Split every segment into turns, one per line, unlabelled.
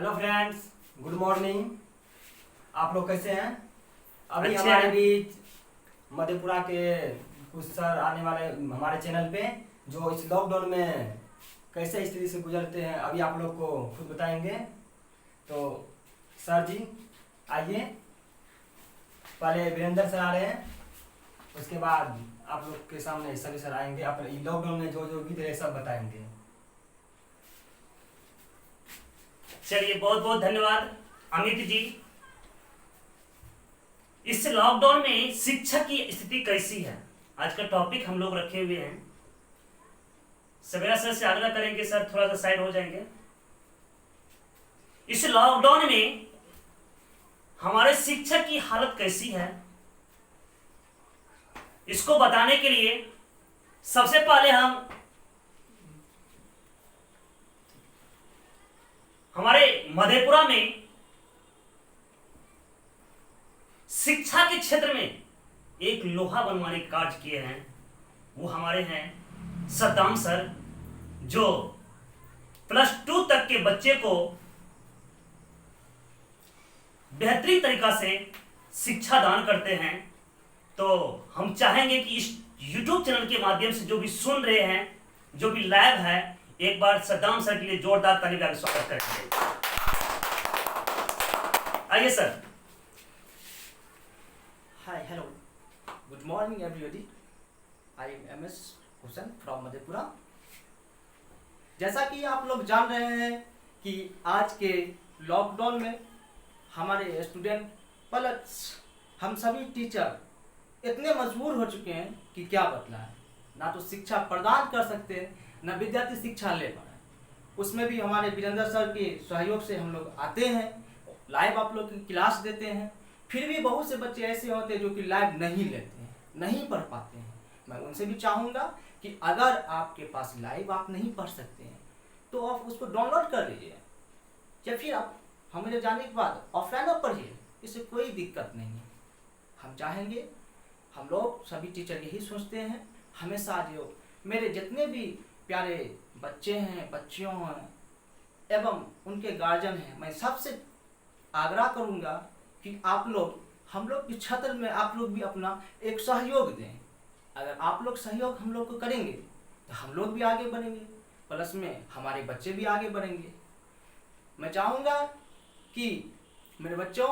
Hello friends, good morning. आप लोग कैसे हैं? अभी
अच्छे
हमारे
हैं।
बीच मधेपुरा के कुछ सर आने वाले हमारे चैनल पे, जो इस लॉकडाउन में कैसे स्थिति से गुजरते हैं अभी आप लोग को खुद बताएंगे। तो सर जी आइए। पहले वीरेंद्र सर आ रहे हैं, उसके बाद आप लोग के सामने सभी सर आएंगे, अपने लॉकडाउन में जो जो बीत रहे सब बताएंगे।
चलिए, बहुत बहुत धन्यवाद अमित जी। इस लॉकडाउन में शिक्षा की स्थिति कैसी है, आज का टॉपिक हम लोग रखे हुए हैं। सवेरा सर से आग्रह करेंगे, सर थोड़ा सा साइड हो जाएंगे। इस लॉकडाउन में हमारे शिक्षा की हालत कैसी है, इसको बताने के लिए सबसे पहले हम हमारे मधेपुरा में शिक्षा के क्षेत्र में एक लोहा बनवाने के कार्य किए हैं। वो हमारे हैं सद्दाम सर, जो +2 तक के बच्चे को बेहतरीन तरीका से शिक्षा दान करते हैं। तो हम चाहेंगे कि इस YouTube चैनल के माध्यम से जो भी सुन रहे हैं, जो भी लाइव है, एक बार सद्दाम सर के लिए जोरदार ताली का स्वागत करेंगे। आइए sir.
Hi, hello. Good morning, everybody. I am MS Hussain from Madhepura. जैसा कि आप लोग जान रहे हैं कि आज के लॉकडाउन में हमारे स्टूडेंट प्लस हम सभी टीचर इतने मजबूर हो चुके हैं कि क्या बतलाएं। ना तो शिक्षा प्रदान कर सकते हैं, ना विद्यार्थी शिक्षा ले पा रहे हैं। उसमें भी हमारे वीरेंद्र सर के सहयोग से हम लोग आते हैं, लाइव आप लोग की क्लास देते हैं। फिर भी बहुत से बच्चे ऐसे होते हैं जो कि लाइव नहीं लेते हैं, नहीं पढ़ पाते हैं। मैं उनसे भी चाहूँगा कि अगर आपके पास लाइव आप नहीं पढ़ सकते हैं तो आप उसको डाउनलोड कर लीजिए, या फिर आप हमारे जाने के बाद ऑफलाइन आप पढ़िए, इससे कोई दिक्कत नहीं है। हम चाहेंगे, हम लोग सभी टीचर यही सोचते हैं, हमेशा जो मेरे जितने भी प्यारे बच्चे हैं, बच्चियों हैं एवं उनके गार्जियन हैं, मैं सबसे आग्रह करूँगा कि आप लोग हम लोग की छत्र में आप लोग भी अपना एक सहयोग दें। अगर आप लोग सहयोग हम लोग को करेंगे तो हम लोग भी आगे बढ़ेंगे, प्लस में हमारे बच्चे भी आगे बढ़ेंगे। मैं चाहूँगा कि मेरे बच्चों,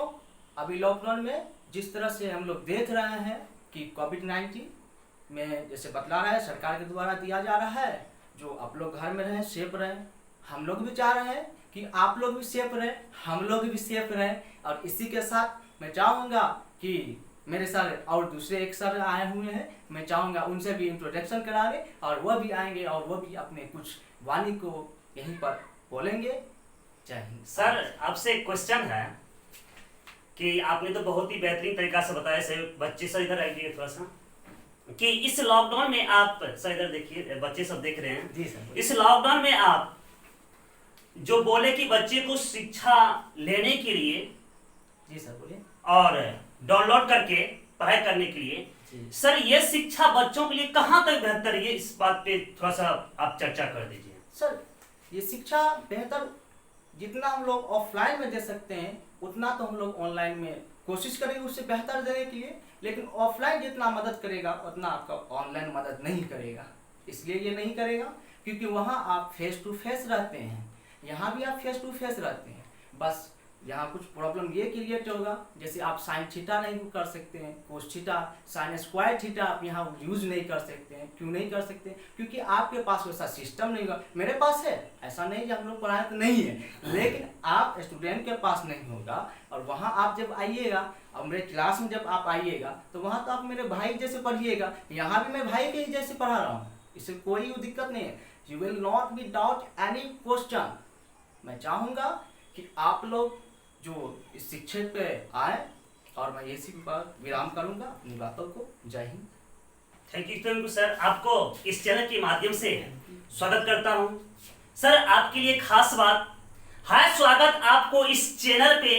अभी लॉकडाउन में जिस तरह से हम लोग देख रहे हैं कि कोविड-19 में जैसे बतला रहा है, सरकार के द्वारा दिया जा रहा है, जो आप लोग घर में रहें, सेफ रहें। हम लोग भी चाह रहे हैं कि आप लोग भी सेफ रहें, हम लोग भी सेफ रहें। और इसी के साथ मैं चाहूँगा कि मेरे सर और दूसरे एक सर आए हुए हैं, मैं चाहूँगा उनसे भी इंट्रोडक्शन कराएंगे और वह भी आएंगे और वह भी अपने कुछ वाणी को यहीं पर बोलेंगे। जय हिंद।
सर, आपसे एक क्वेश्चन है कि आपने तो बहुत ही बेहतरीन तरीका से बताया। सर बच्चे सर इधर आइए थोड़ा सा, कि इस लॉकडाउन में आप सर इधर देखिए, बच्चे सब देख रहे हैं।
जी सर।
इस लॉकडाउन में आप जो बोले कि बच्चे को शिक्षा लेने के लिए
जी सर, बोलिए।
और डाउनलोड करके पढ़ाई करने के लिए,
जी
सर ये शिक्षा बच्चों के लिए कहाँ तक बेहतर है, इस बात पे थोड़ा सा आप चर्चा कर दीजिए।
सर, ये शिक्षा बेहतर जितना हम लोग ऑफलाइन में दे सकते हैं उतना तो हम लोग ऑनलाइन में कोशिश करेंगे उससे बेहतर देने के लिए, लेकिन ऑफलाइन जितना मदद करेगा उतना आपका ऑनलाइन मदद नहीं करेगा। इसलिए ये नहीं करेगा क्योंकि वहाँ आप फेस टू फेस रहते हैं, यहाँ भी आप फेस टू फेस रहते हैं। बस यहाँ कुछ प्रॉब्लम ये क्रिएट होगा, जैसे आप साइन थीटा नहीं कर सकते हैं, cos theta, sine square theta आप यहाँ यूज नहीं कर सकते हैं। क्यों नहीं कर सकते? क्योंकि आपके पास वैसा सिस्टम नहीं होगा। मेरे पास है, ऐसा नहीं कि हम लोग पढ़ाए तो नहीं है, लेकिन आप स्टूडेंट के पास नहीं होगा। और वहाँ आप जब आइएगा और मेरे क्लास में जब आप आइएगा तो वहाँ तो आप मेरे भाई जैसे पढ़िएगा, यहाँ भी मैं भाई के जैसे पढ़ा रहा हूँ, इससे कोई दिक्कत नहीं है। You will not be doubt any question. मैं चाहूँगा कि आप लोग जो इस शिक्षा पे आए, और मैं इसी पर विराम करूंगा अपनी बातों को। जय हिंद।
थैंक यू सर, आपको इस चैनल के माध्यम से स्वागत करता हूं। सर आपके लिए खास बात, हाय स्वागत आपको इस चैनल पे,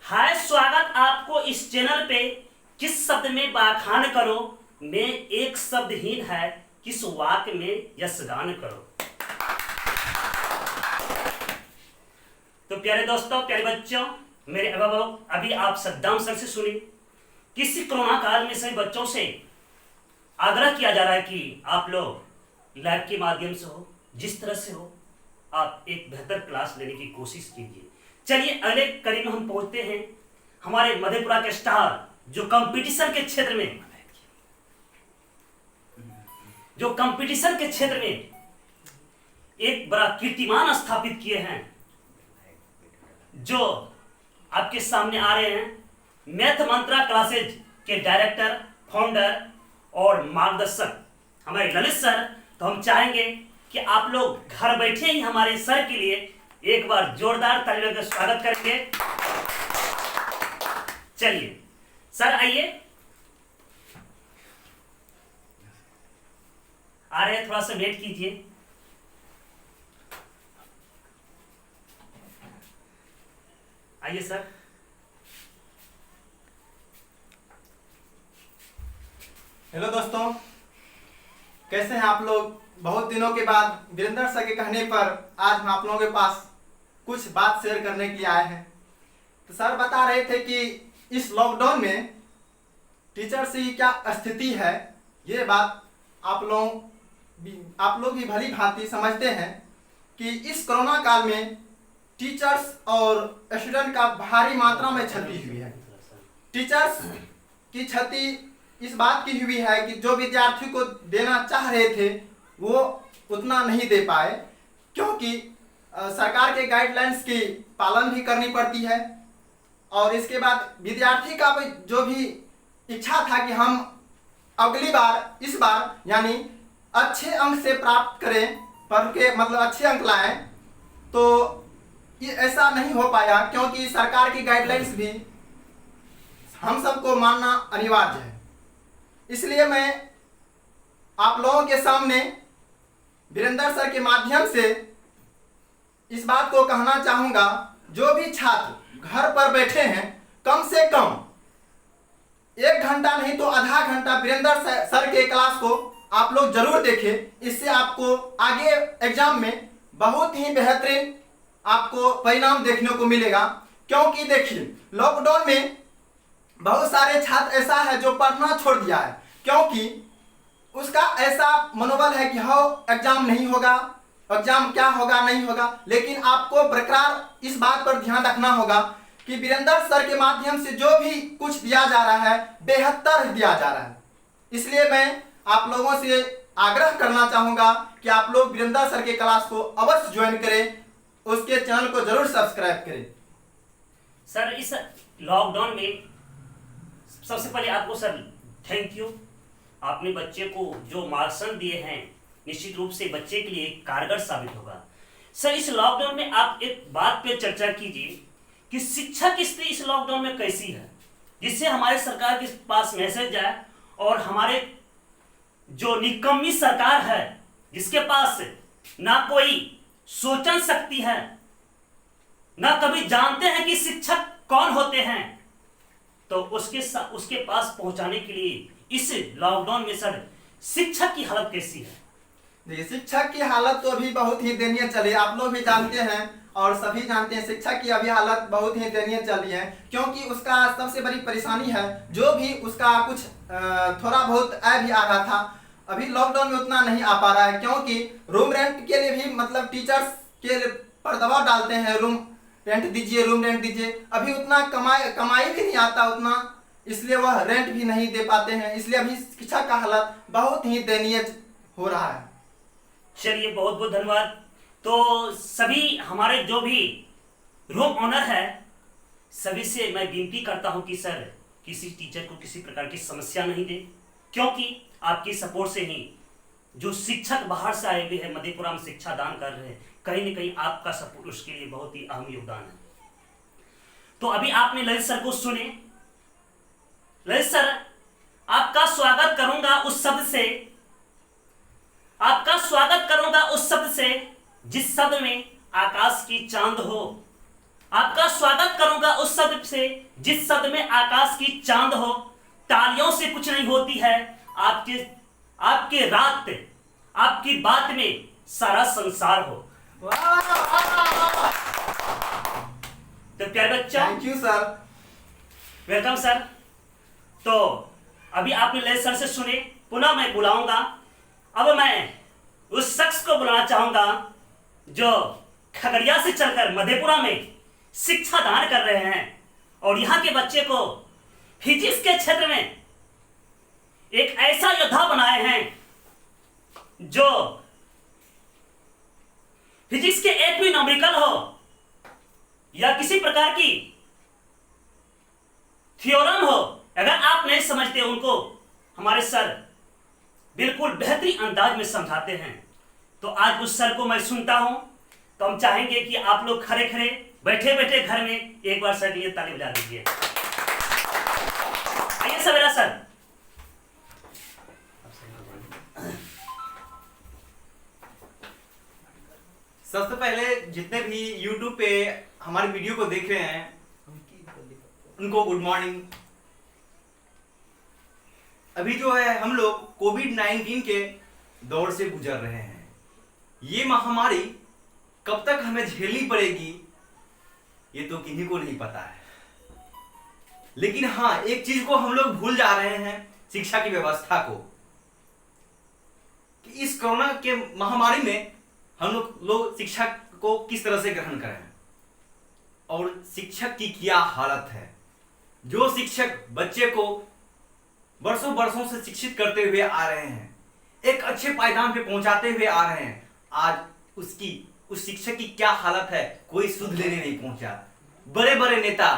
हाय स्वागत आपको इस चैनल पे। किस शब्द में बखान करो, में एक शब्दहीन है, किस वाक्य में यशगान करो। तो प्यारे दोस्तों, प्यारे बच्चों, मेरे अभिभावक, अभी आप सद्दाम सर से सुनिए। किसी कोरोना काल में सभी बच्चों से आग्रह किया जा रहा है कि आप लोग लैब के माध्यम से हो, जिस तरह से हो, आप एक बेहतर क्लास लेने की कोशिश कीजिए। चलिए अगले कड़ी में हम पहुंचते हैं। हमारे मधेपुरा के स्टार जो कंपटीशन के क्षेत्र में एक बड़ा कीर्तिमान स्थापित किए हैं, जो आपके सामने आ रहे हैं। मैथ मंत्रा क्लासेज के डायरेक्टर, फाउंडर और मार्गदर्शक हमारे ललित सर। तो हम चाहेंगे कि आप लोग घर बैठे ही हमारे सर के लिए एक बार जोरदार तालियों का स्वागत करेंगे। चलिए सर आइए, आ रहे हैं, थोड़ा सा वेट कीजिए। आइए सर।
हेलो दोस्तों, कैसे हैं आप लोग? बहुत दिनों के बाद वीरेंद्र सर के कहने पर आज हम आप लोगों के पास कुछ बात शेयर करने के लिए आए हैं। तो सर बता रहे थे कि इस लॉकडाउन में टीचर्स की क्या स्थिति है, ये बात आप लोग भी भली भांति समझते हैं कि इस कोरोना काल में टीचर्स और स्टूडेंट का भारी मात्रा में क्षति हुई है। टीचर्स की क्षति इस बात की हुई है कि जो विद्यार्थी को देना चाह रहे थे वो उतना नहीं दे पाए, क्योंकि सरकार के गाइडलाइंस की पालन भी करनी पड़ती है। और इसके बाद विद्यार्थी का जो भी इच्छा था कि हम अगली बार, इस बार यानी अच्छे अंक से प्राप्त करें, पढ़ के मतलब अच्छे अंक लाएं, तो ये ऐसा नहीं हो पाया, क्योंकि सरकार की गाइडलाइंस भी हम सबको मानना अनिवार्य है। इसलिए मैं आप लोगों के सामने वीरेंद्र सर के माध्यम से इस बात को कहना चाहूँगा, जो भी छात्र घर पर बैठे हैं, कम से कम 1 घंटा नहीं तो आधा घंटा वीरेंद्र सर के क्लास को आप लोग जरूर देखें। इससे आपको आगे एग्जाम में बहुत ही बेहतरीन आपको परिणाम देखने को मिलेगा। क्योंकि देखिए, लॉकडाउन में बहुत सारे छात्र ऐसा है जो पढ़ना छोड़ दिया है, क्योंकि उसका ऐसा मनोबल है कि हाँ एग्जाम नहीं होगा, एग्जाम क्या होगा नहीं होगा। लेकिन आपको बरकरार इस बात पर ध्यान रखना होगा कि वीरेंद्र सर के माध्यम से जो भी कुछ दिया जा रहा है बेहतर दिया जा रहा है। इसलिए मैं आप लोगों से आग्रह करना चाहूँगा कि आप लोग वीरेंद्र सर के क्लास को अवश्य ज्वाइन करें, उसके चैनल को जरूर सब्सक्राइब करें।
सर इस लॉकडाउन में सबसे पहले आपको सर थैंक यू। आपने बच्चे को जो मार्गदर्शन दिए हैं, निश्चित रूप से बच्चे के लिए कारगर साबित होगा। सर इस लॉकडाउन में आप एक बात पे चर्चा कीजिए कि शिक्षा की स्थिति इस लॉकडाउन में कैसी है, जिससे हमारे सरकार के पास मैसेज जाए और हमारे जो निकम्मी सरकार है, जिसके पास ना कोई सोचन शक्ति है, ना कभी जानते हैं कि शिक्षक कौन होते हैं, तो उसके पास पहुंचाने के लिए इस लॉकडाउन में सर शिक्षक की हालत कैसी है?
देखिए, शिक्षक की हालत तो अभी बहुत ही दयनीय चली, आप लोग भी जानते हैं और सभी जानते हैं शिक्षक की अभी हालत बहुत ही दयनीय चल रही है। क्योंकि उसका सबसे बड़ी परेशानी है, जो भी उसका कुछ थोड़ा बहुत आय भी आ रहा था, अभी लॉकडाउन में उतना नहीं आ पा रहा है। क्योंकि रूम रेंट के लिए भी मतलब टीचर्स के पर दबाव डालते हैं, रूम रेंट दीजिए, रूम रेंट दीजिए। अभी उतना कमाई भी नहीं आता उतना, इसलिए वह रेंट भी नहीं दे पाते हैं। इसलिए अभी शिक्षा का हालत बहुत ही दयनीय हो रहा है।
चलिए बहुत बहुत धन्यवाद। तो सभी हमारे जो भी रूम ओनर है, सभी से मैं विनती करता हूं कि सर किसी टीचर को किसी प्रकार की समस्या नहीं दे, क्योंकि आपकी सपोर्ट से ही जो शिक्षक बाहर से आए हुए हैं, मधेपुरा में शिक्षा दान कर रहे हैं, कहीं न कहीं आपका सपोर्ट उसके लिए बहुत ही अहम योगदान है। तो अभी आपने ललित सर को सुने। ललित सर, आपका स्वागत करूंगा उस शब्द से, आपका स्वागत करूंगा उस शब्द से जिस शब्द में आकाश की चांद हो। आपका स्वागत करूंगा उस शब्द से जिस शब्द में आकाश की चांद हो। तालियों से कुछ नहीं होती है, आपके रात, आपकी बात में सारा संसार हो। प्यारे बच्चों,
thank you sir.
Welcome sir. तो अभी आपने ललित सर से सुने, पुनः मैं बुलाऊंगा। अब मैं उस शख्स को बुलाना चाहूंगा जो खगड़िया से चलकर मधेपुरा में शिक्षा दान कर रहे हैं और यहाँ के बच्चे को फिजिक्स के क्षेत्र में एक ऐसा योद्धा बनाए हैं जो फिजिक्स के एक भी न्यूमेरिकल हो या किसी प्रकार की थ्योरम हो, अगर आप नहीं समझते उनको हमारे सर बिल्कुल बेहतरीन अंदाज में समझाते हैं। तो आज उस सर को मैं सुनता हूं, तो हम चाहेंगे कि आप लोग खड़े खड़े बैठे बैठे घर में एक बार सर के लिए ताली बजा दीजिए। आइए सवेरा सर।
सबसे पहले जितने भी YouTube पे हमारी वीडियो को देख रहे हैं उनको गुड मॉर्निंग। अभी जो है हम लोग कोविड-19 के दौर से गुजर रहे हैं। ये महामारी कब तक हमें झेलनी पड़ेगी ये तो किन्हीं को नहीं पता है। लेकिन हाँ, एक चीज को हम लोग भूल जा रहे हैं, शिक्षा की व्यवस्था को, कि इस कोरोना के महामारी में हम लोग शिक्षा को किस तरह से ग्रहण करें और शिक्षक की क्या हालत है। जो शिक्षक बच्चे को वर्षों वर्षों से शिक्षित करते हुए आ रहे हैं, एक अच्छे पायदान पे पहुंचाते हुए आ रहे हैं, आज उस शिक्षक की क्या हालत है कोई सुध लेने नहीं पहुंचा। बड़े बड़े नेता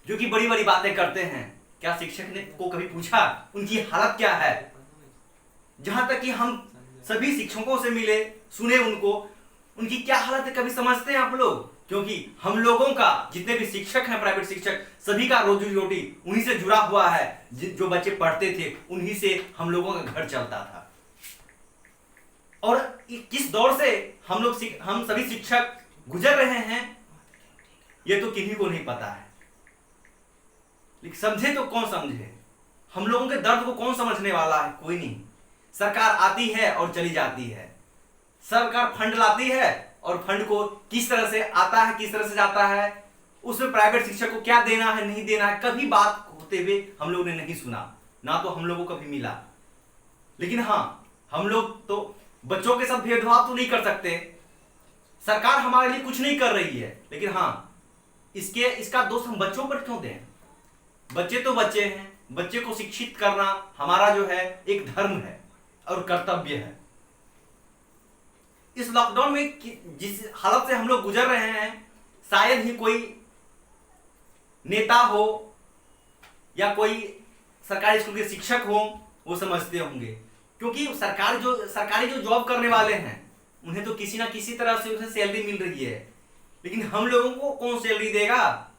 जो कि बड़ी बड़ी बातें करते हैं, क्या शिक्षक ने को कभी पूछा उनकी हालत क्या है? जहां तक कि हम सभी शिक्षकों से मिले, सुने उनको, उनकी क्या हालत है कभी समझते हैं आप लोग? क्योंकि हम लोगों का जितने भी शिक्षक हैं, प्राइवेट शिक्षक, सभी का रोजी रोटी उन्हीं से जुड़ा हुआ है। जो बच्चे पढ़ते थे उन्हीं से हम लोगों का घर चलता था। और किस दौर से हम सभी शिक्षक गुजर रहे हैं ये तो किन्हीं को नहीं पता है। लेकिन समझे तो कौन समझे? हम लोगों के दर्द को कौन समझने वाला है? कोई नहीं। सरकार आती है और चली जाती है, सरकार फंड लाती है और फंड को किस तरह से आता है, किस तरह से जाता है, उसमें प्राइवेट शिक्षक को क्या देना है, नहीं देना है, कभी बात होते हुए हम लोगों ने नहीं सुना, ना तो हम लोगों को कभी मिला। लेकिन हाँ, हम लोग तो बच्चों के साथ भेदभाव तो नहीं कर सकते, सरकार हमारे लिए कुछ नहीं कर रही है, लेकिन हाँ, इसका दोष हम बच्चों पर क्यों दें? बच्चे तो बच्चे हैं, बच्चे को शिक्षित करना हमारा जो है एक धर्म है और कर्तव्य है। इस लॉकडाउन में जिस हालत से हम लोग गुजर रहे हैं, शायद ही कोई नेता हो या कोई सरकारी स्कूल के शिक्षक हो वो समझते होंगे, क्योंकि सरकारी जो जॉब करने वाले हैं उन्हें तो किसी ना किसी तरह से उन्हें सैलरी मिल रही है। लेकिन हम लोगों को कौन सैलरी देगा?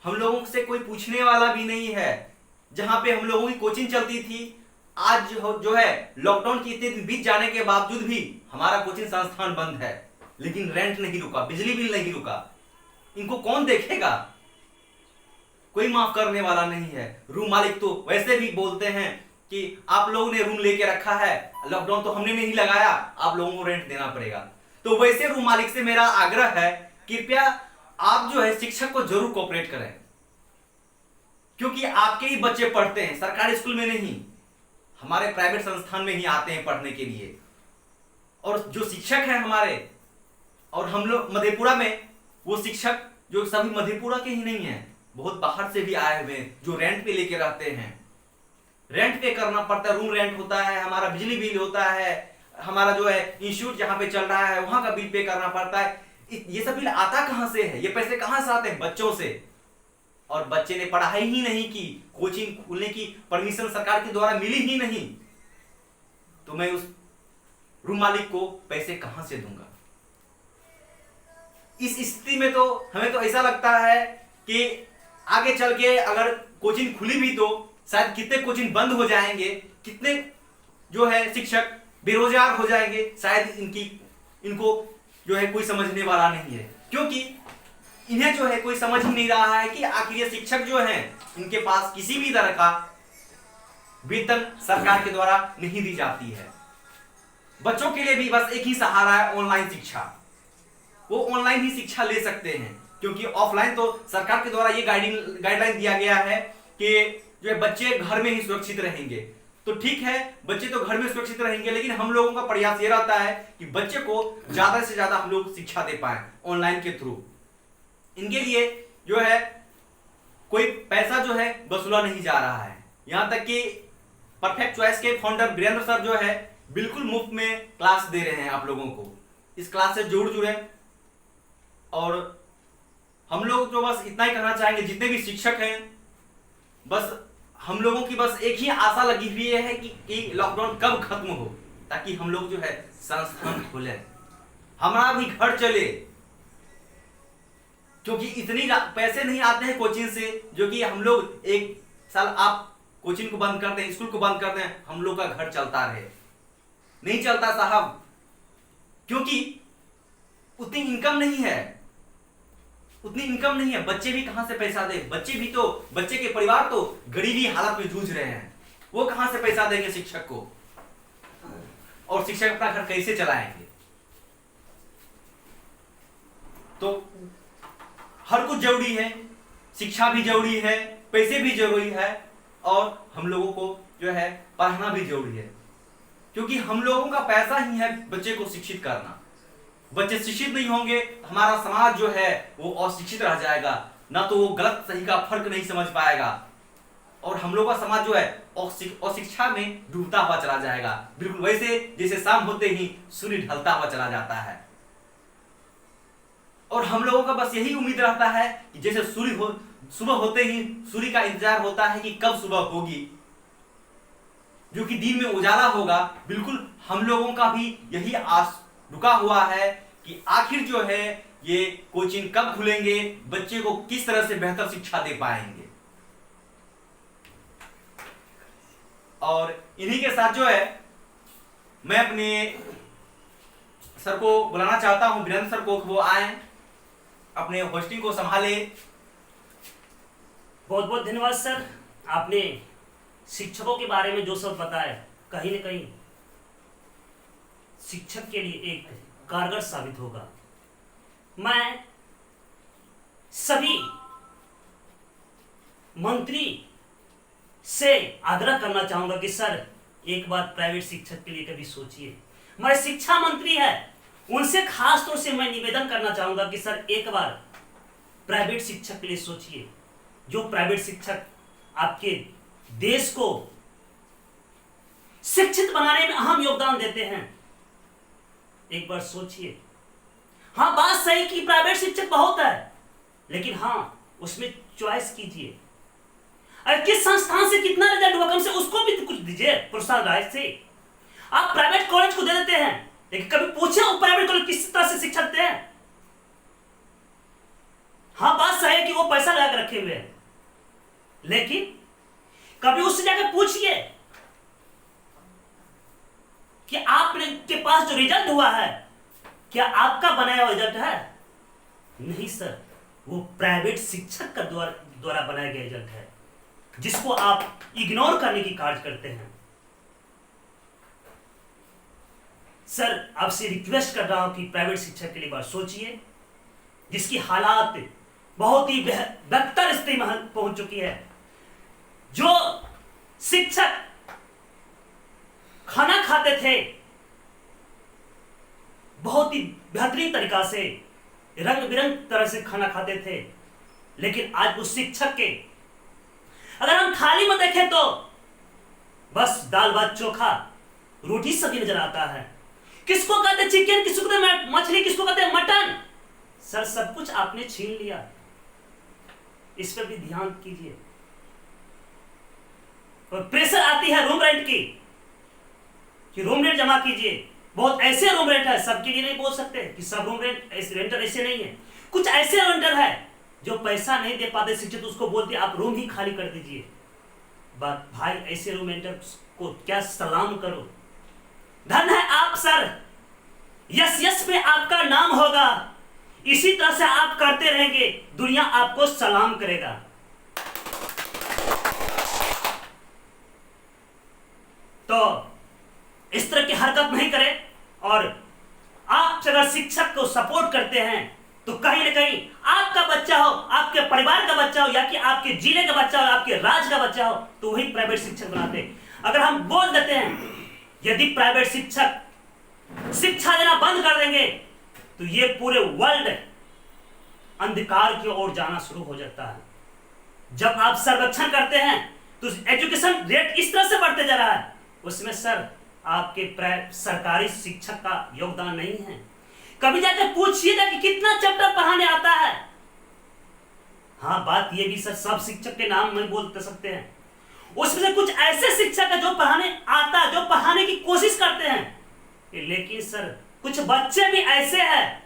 हम लोगों से कोई पूछने वाला भी नहीं है। जहां पे हम लोगों की कोचिंग चलती थी, आज जो है लॉकडाउन के इतने दिन बीत जाने के बावजूद भी हमारा कोचिंग संस्थान बंद है, लेकिन रेंट नहीं रुका, बिजली बिल नहीं रुका। इनको कौन देखेगा? कोई माफ करने वाला नहीं है। रूम मालिक तो वैसे भी बोलते हैं कि आप लोगों ने रूम लेके रखा है, लॉकडाउन तो हमने नहीं लगाया, आप लोगों को रेंट देना पड़ेगा। तो वैसे रूम मालिक से मेरा आग्रह है, कृपया आप जो है शिक्षक को जरूर कोऑपरेट करें, क्योंकि आपके ही बच्चे पढ़ते हैं, सरकारी स्कूल में नहीं, हमारे प्राइवेट संस्थान में ही आते हैं पढ़ने के लिए। और जो शिक्षक हैं हमारे, और हम लोग मधेपुरा में वो शिक्षक जो सभी मधेपुरा के ही नहीं हैं, बहुत बाहर से भी आए हुए हैं, जो रेंट पे लेके रहते हैं। रेंट पे करना पड़ता है, रूम रेंट होता है, हमारा बिजली बिल होता है, हमारा जो है इंस्टीट्यूट जहां पे चल रहा है वहां का बिल पे करना पड़ता है। ये सब बिल आता कहां से है? ये पैसे कहां से आते हैं? बच्चों से। और बच्चे ने पढ़ाई ही नहीं की, कोचिंग खोलने की परमिशन सरकार के द्वारा मिली ही नहीं, तो मैं उस रूम मालिक को पैसे कहां से दूंगा? इस स्थिति में तो हमें तो ऐसा लगता है कि आगे चल के अगर कोचिंग खुली भी तो शायद कितने कोचिंग बंद हो जाएंगे, कितने जो है शिक्षक बेरोजगार हो जाएंगे, शायद इनको जो है कोई समझने वाला नहीं है, क्योंकि इन्हें जो है कोई समझ ही नहीं रहा है कि आखिर ये शिक्षक जो हैं इनके पास किसी भी तरह का वेतन सरकार के द्वारा नहीं दी जाती है। बच्चों के लिए भी बस एक ही सहारा है, ऑनलाइन शिक्षा। वो ऑनलाइन ही शिक्षा ले सकते हैं,
क्योंकि ऑफलाइन तो सरकार के द्वारा ये गाइडलाइन दिया गया है कि जो है बच्चे घर में ही सुरक्षित रहेंगे। तो ठीक है, बच्चे तो घर में सुरक्षित रहेंगे, लेकिन हम लोगों का प्रयास ये रहता है कि बच्चे को ज्यादा से ज्यादा हम लोग शिक्षा दे पाए ऑनलाइन के थ्रू। इनके लिए जो है कोई पैसा जो है वसूला नहीं जा रहा है। यहां तक कि परफेक्ट चॉइस के फाउंडर वीरेंद्र सर जो है बिल्कुल मुफ्त में क्लास दे रहे हैं आप लोगों को। इस क्लास से जरूर जुड़े। और हम लोग जो बस इतना ही कहना चाहेंगे, जितने भी शिक्षक हैं, बस हम लोगों की बस एक ही आशा लगी हुई है कि लॉकडाउन कब खत्म हो, ताकि हम लोग जो है संस्थान खोले, हमारा भी घर चले। क्योंकि इतनी पैसे नहीं आते हैं कोचिंग से, जो कि हम लोग एक साल आप कोचिंग को बंद करते हैं, स्कूल को बंद करते हैं, हम लोग का घर चलता रहे। नहीं चलता साहब, क्योंकि उतनी इनकम नहीं है, उतनी इनकम नहीं है। बच्चे भी कहां से पैसा दें? बच्चे के परिवार तो गरीबी हालत में जूझ रहे हैं, वो कहां से पैसा देंगे शिक्षक को? और शिक्षक अपना घर कैसे चलाएंगे? तो हर कुछ जरूरी है, शिक्षा भी जरूरी है, पैसे भी जरूरी है, और हम लोगों को जो है पढ़ाना भी जरूरी है। क्योंकि हम लोगों का पैसा ही है बच्चे को शिक्षित करना। बच्चे शिक्षित नहीं होंगे, हमारा समाज जो है वो अशिक्षित रह जाएगा, ना तो वो गलत सही का फर्क नहीं समझ पाएगा, और हम लोग का समाज जो है अशिक्षा में डूबता हुआ चला जाएगा। बिल्कुल वैसे जैसे शाम होते ही सूर्य ढलता हुआ चला जाता है। और हम लोगों का बस यही उम्मीद रहता है कि जैसे सुबह होते ही सूर्य का इंतजार होता है कि कब सुबह होगी, जो कि दिन में उजाला होगा। बिल्कुल हम लोगों का भी यही आस रुका हुआ है कि आखिर जो है ये कोचिंग कब खुलेंगे, बच्चे को किस तरह से बेहतर शिक्षा दे पाएंगे। और इन्हीं के साथ जो है मैं अपने सर को बुलाना चाहता हूं, वीरेंद्र सर को, वो आए अपने होस्टिंग को संभाले।
बहुत बहुत धन्यवाद सर, आपने शिक्षकों के बारे में जो सब बताया, कहीं न कहीं शिक्षक के लिए एक कारगर साबित होगा। मैं सभी मंत्री से आग्रह करना चाहूंगा कि सर एक बार प्राइवेट शिक्षक के लिए कभी सोचिए। हमारे शिक्षा मंत्री है, उनसे खास तौर से मैं निवेदन करना चाहूंगा कि सर एक बार प्राइवेट शिक्षक के लिए सोचिए। जो प्राइवेट शिक्षक आपके देश को शिक्षित बनाने में अहम योगदान देते हैं, एक बार सोचिए। हाँ, बात सही कि प्राइवेट शिक्षक बहुत है, लेकिन हाँ उसमें चॉइस कीजिए। अरे किस संस्थान से कितना रिजल्ट हुआ, कम से उसको भी कुछ दीजिए प्रोत्साहन राय से। आप प्राइवेट कॉलेज को दे देते हैं, लेकिन कभी पूछे वो प्राइवेट कॉलेज किस तरह से शिक्षा देते हैं? हाँ, बात सही है कि वो पैसा लगा के रखे हुए हैं, लेकिन कभी उससे जाकर पूछिए कि आपने के पास जो रिजल्ट हुआ है, क्या आपका बनाया हुआ रिजल्ट है? नहीं सर, वो प्राइवेट शिक्षक का द्वारा बनाया गया रिजल्ट है, जिसको आप इग्नोर करने की कार्य करते हैं। सर आपसे रिक्वेस्ट कर रहा हूं कि प्राइवेट शिक्षक के लिए बात सोचिए, जिसकी हालात बहुत ही बदतर स्थिति में पहुंच चुकी है। जो शिक्षक खाना खाते थे बहुत ही बेहतरीन तरीका से, रंग बिरंग तरह से खाना खाते थे, लेकिन आज उस शिक्षक के अगर हम थाली में देखें तो बस दाल भात चोखा रोटी सब्जी नजर आता है। किसको कहते चिकन, किसको कहते मछली, किसको कहते मटन। सर सब कुछ आपने छीन लिया, इस पर भी ध्यान कीजिए। और प्रेशर आती है रूम रेंट की कि रूम रेंट जमा कीजिए। बहुत ऐसे रूम रेंट है, सबके लिए नहीं बोल सकते कि सब रूम रेंट रेंटर ऐसे नहीं है। कुछ ऐसे रेंटर है जो पैसा नहीं दे पाते शिक्षित, उसको बोलते आप रूम ही खाली कर दीजिए। बात भाई, ऐसे रूम रेंटर को क्या सलाम करो। धन है आप सर, यस यस में आपका नाम होगा। इसी तरह से आप करते रहेंगे, दुनिया आपको सलाम करेगा। तो इस तरह की हरकत नहीं करें। और आप अगर शिक्षक को सपोर्ट करते हैं तो कहीं ना कहीं आपका बच्चा बच्चा हो, या कि आपके जिले का बच्चा हो, आपके राज्य का बच्चा हो, तो वही प्राइवेट शिक्षक बनाते हैं। अगर हम बोल देते हैं यदि प्राइवेट शिक्षक शिक्षा देना बंद कर देंगे तो ये पूरे वर्ल्ड अंधकार की ओर जाना शुरू हो जाता है। जब आप सर्वेक्षण करते हैं तो एजुकेशन रेट इस तरह से बढ़ते जा रहा है, उसमें सर आपके सरकारी शिक्षक का योगदान नहीं है। कभी जाकर पूछिएगा कि कितना चैप्टर पढ़ाने आता है। हाँ, बात ये भी सर सब शिक्षक के नाम नहीं बोल सकते हैं, उसमें से कुछ ऐसे शिक्षक है जो पढ़ाने आता है, जो पढ़ाने की कोशिश करते हैं, लेकिन सर कुछ बच्चे भी ऐसे हैं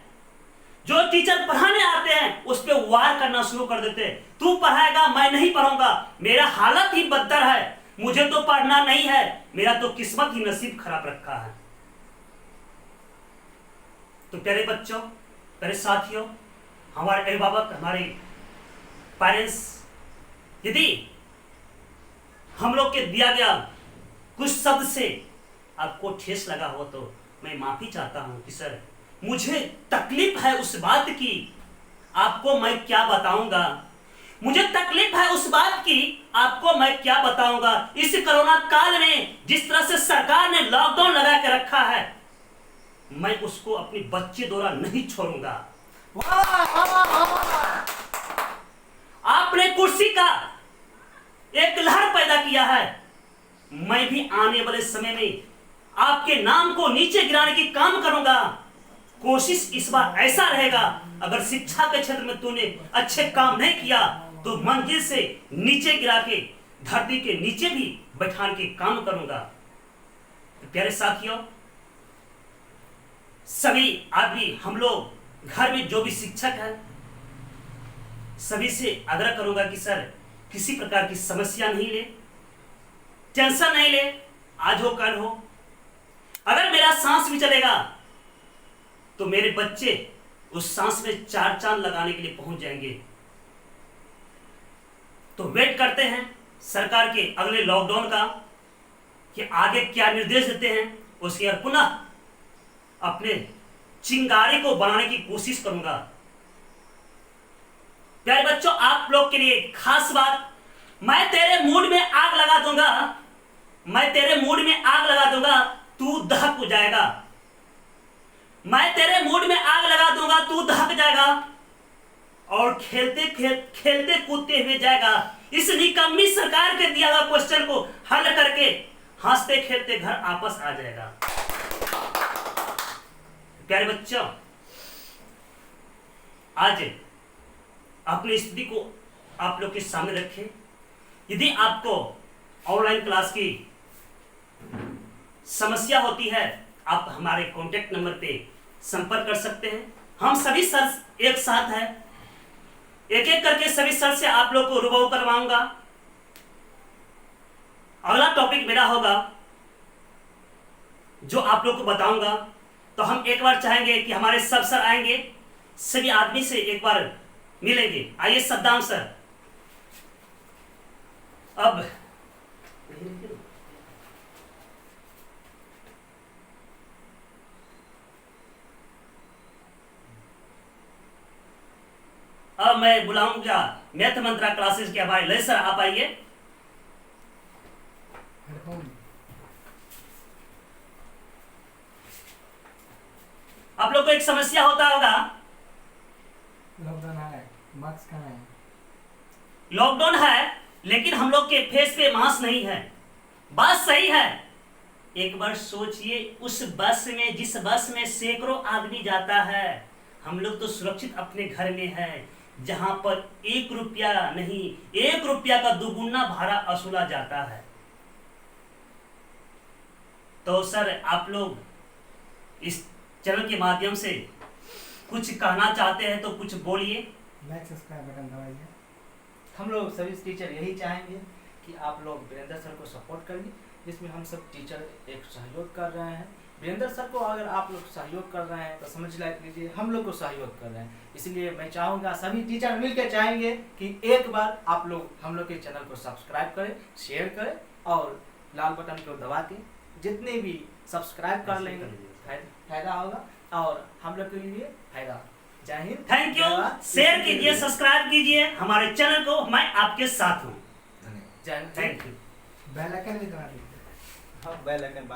जो टीचर पढ़ाने आते हैं उस पर वार करना शुरू कर देते हैं। तू पढ़ाएगा, मैं नहीं पढ़ूंगा, मेरा हालत ही बदतर है, मुझे तो पढ़ना नहीं है, मेरा तो किस्मत ही नसीब खराब रखा है। तो प्यारे बच्चों, प्यारे साथियों, हमारे अभिभावक, हमारे पेरेंट्स, यदि हम लोग के दिया गया कुछ शब्द से आपको ठेस लगा हो तो मैं माफी चाहता हूं कि सर मुझे तकलीफ है उस बात की, आपको मैं क्या बताऊंगा, मुझे तकलीफ है उस बात की, आपको मैं क्या बताऊंगा। इस कोरोना काल में जिस तरह से सरकार ने लॉकडाउन लगा के रखा है, मैं उसको अपने बच्चे द्वारा नहीं छोड़ूंगा। आपने कुर्सी का एक लहर पैदा किया है, मैं भी आने वाले समय में आपके नाम को नीचे गिराने की काम करूंगा। कोशिश इस बार ऐसा रहेगा, अगर शिक्षा के क्षेत्र में तूने अच्छे काम नहीं किया तो मंजिल से नीचे गिरा के धरती के नीचे भी बैठाने के काम करूंगा। तो प्यारे साथियों, सभी आदमी, हम लोग घर में जो भी शिक्षक है, सभी से आग्रह करूंगा कि सर किसी प्रकार की समस्या नहीं ले, टेंशन नहीं ले, आज हो कल हो। अगर मेरा सांस भी चलेगा तो मेरे बच्चे उस सांस में 4 चांद लगाने के लिए पहुंच जाएंगे। तो वेट करते हैं सरकार के अगले लॉकडाउन का कि आगे क्या निर्देश देते हैं, उसके बाद पुनः अपने चिंगारी को बढ़ाने की कोशिश करूंगा। प्यारे बच्चों, आप लोग के लिए खास बात, मैं तेरे मूड में आग लगा दूंगा, मैं तेरे मूड में आग लगा दूंगा, तू दहक हो जाएगा। मैं तेरे मूड में आग लगा दूंगा, तू दहक जाएगा और खेलते कूदते हुए जाएगा। इस निकम्मी सरकार के दिया हुआ क्वेश्चन को हल करके हंसते खेलते घर वापस आ जाएगा। प्यारे बच्चों, आज अपनी स्थिति को आप लोग के सामने रखें। यदि आपको ऑनलाइन क्लास की समस्या होती है, आप हमारे कॉन्टेक्ट नंबर पे संपर्क कर सकते हैं। हम सभी सर एक साथ हैं, एक एक करके सभी सर से आप लोग को रूबरू करवाऊंगा। अगला टॉपिक मेरा होगा जो आप लोग को बताऊंगा। तो हम एक बार चाहेंगे कि हमारे सब सर आएंगे, सभी आदमी से एक बार मिलेंगे। आइए सद्दाम सर। अब मैं बुलाऊंगा मैथ मंत्रा क्लासेस के भाई लय सर, आप आइए। आप लोग को एक समस्या होता होगा,
लॉकडाउन है, मास्क कहाँ है?
लॉकडाउन है लेकिन हम लोग के फेस पे मास्क नहीं है। बात सही है। एक बार सोचिए, उस बस में, जिस बस में सैकड़ों आदमी जाता है, हम लोग तो सुरक्षित अपने घर में है, जहां पर 1 रुपया नहीं, 1 रुपया का दुगुना भाड़ा वसूला जाता है। तो सर आप लोग इस चैनल के माध्यम से कुछ कहना चाहते हैं तो कुछ बोलिए।
लाइक सब्सक्राइब बटन दबाइए।
हम लोग सभी टीचर यही चाहेंगे कि आप लोग वीरेंद्र सर को सपोर्ट करिए, जिसमें हम सब टीचर एक सहयोग कर रहे हैं। वीरेंद्र सर को अगर आप लोग सहयोग कर रहे हैं तो समझ लीजिए हम लोग को सहयोग कर रहे हैं। इसलिए मैं चाहूँगा सभी टीचर मिलकर चाहेंगे कि एक बार आप लोग हम लोग के चैनल को सब्सक्राइब करें, शेयर करें और लाल बटन को दबा के जितने भी सब्सक्राइब कर लेंगे फायदा होगा और हम लोग के लिए फायदा जय हिंद।
Thank you.
धन्यवाद।
शेयर कीजिए, सब्सक्राइब कीजिए हमारे चैनल को, मैं आपके साथ हूँ।
जय Hind.
Thank you.
Bell icon भी दबा दीजिए।
हाँ बेल आइकन